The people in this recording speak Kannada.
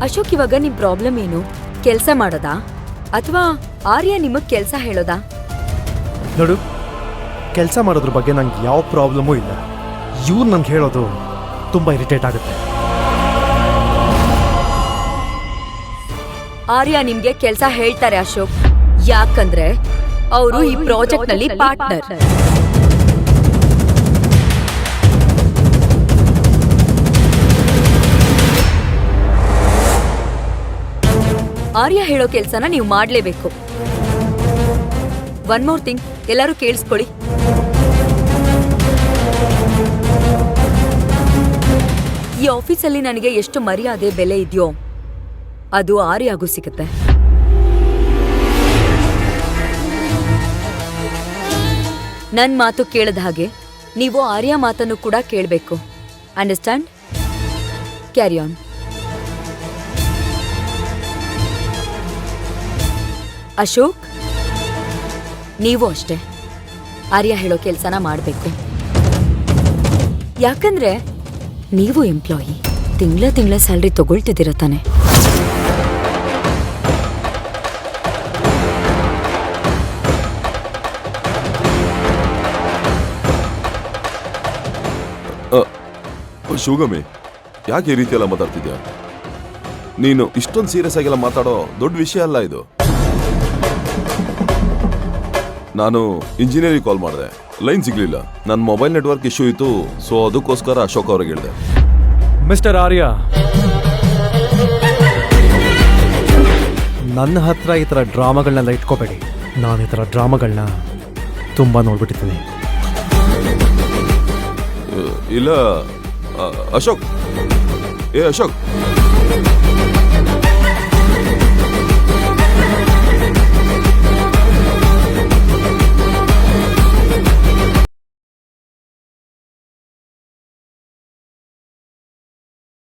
ಅಶೋಕ್, ಇವಾಗ ನಿಮ್ ಪ್ರಾಬ್ಲಮ್ ಏನು? ಕೆಲ್ಸ ಮಾಡೋದಾ ಅಥವಾ ಆರ್ಯ ನಿಮಗ್ ಕೆಲ್ಸ ಹೇಳೋದಾ? ನೋಡು, ಕೆಲಸ ಮಾಡೋದ್ರ ಬಗ್ಗೆ ನಂಗೆ ಯಾವ ಪ್ರಾಬ್ಲಮೂ ಇಲ್ಲ. ಇವ್ರು ನನ್ಗೆ ಹೇಳೋದು ತುಂಬ ಇರಿಟೇಟ್ ಆಗುತ್ತೆ. ಆರ್ಯ ನಿಮ್ಗೆ ಕೆಲ್ಸ ಹೇಳ್ತಾರೆ ಅಶೋಕ್, ಯಾಕಂದ್ರೆ ಅವರು ಈ ಪ್ರಾಜೆಕ್ಟ್ ನಲ್ಲಿ ಪಾರ್ಟ್ನರ್. ಆರ್ಯ ಹೇಳೋ ಕೆಲ್ಸನ ನೀವು ಮಾಡ್ಲೇಬೇಕು. ಒನ್ ಮೋರ್ ಥಿಂಗ್, ಎಲ್ಲರೂ ಕೇಳಿಸ್ಕೊಳ್ಳಿ. ಈ ಆಫೀಸಲ್ಲಿ ನನಗೆ ಎಷ್ಟು ಮರ್ಯಾದೆ ಬೆಲೆ ಇದೆಯೋ ಅದು ಆರ್ಯಾಗೂ ಸಿಗುತ್ತೆ. ನನ್ ಮಾತು ಕೇಳದ ಹಾಗೆ ನೀವು ಆರ್ಯ ಮಾತನ್ನು ಕೂಡ ಕೇಳಬೇಕು. ಅಂಡರ್ಸ್ಟ್ಯಾಂಡ್? Carry on. ಅಶೋಕ್, ನೀವು ಅಷ್ಟೇ ಆರ್ಯ ಹೇಳೋ ಕೆಲ್ಸನ ಮಾಡಬೇಕು. ಯಾಕಂದ್ರೆ ನೀವು ಎಂಪ್ಲಾಯಿ, ತಿಂಗಳ ಸ್ಯಾಲ್ರಿ ತಗೊಳ್ತಿದ್ದೀರ ತಾನೆ. ಶಿವಗಮಿ, ಯಾಕೆ ಈ ರೀತಿ ಎಲ್ಲ ಮಾತಾಡ್ತಿದ್ಯಾ? ನೀನು ಇಷ್ಟೊಂದು ಸೀರಿಯಸ್ ಆಗೆಲ್ಲ ಮಾತಾಡೋ ದೊಡ್ಡ ವಿಷಯ ಅಲ್ಲ ಇದು. ನಾನು ಇಂಜಿನಿಯರಿಂಗ್ ಕಾಲ್ ಮಾಡಿದೆ, ಲೈನ್ ಸಿಗ್ಲಿಲ್ಲ. ನನ್ನ ಮೊಬೈಲ್ ನೆಟ್ವರ್ಕ್ ಇಶ್ಯೂ ಇತ್ತು, ಸೊ ಅದಕ್ಕೋಸ್ಕರ ಅಶೋಕ್ ಅವ್ರಿಗೆ ಹೇಳಿದೆ. ಮಿಸ್ಟರ್ ಆರ್ಯ, ನನ್ನ ಹತ್ರ ಈ ಥರ ಡ್ರಾಮಾಗಳನ್ನೆಲ್ಲ ಇಟ್ಕೋಬೇಡಿ. ನಾನು ಈ ಥರ ಡ್ರಾಮಾಗಳನ್ನ ತುಂಬ ನೋಡ್ಬಿಟ್ಟಿದ್ದೀನಿ. ಇಲ್ಲ ಅಶೋಕ್, ಅಶೋಕ್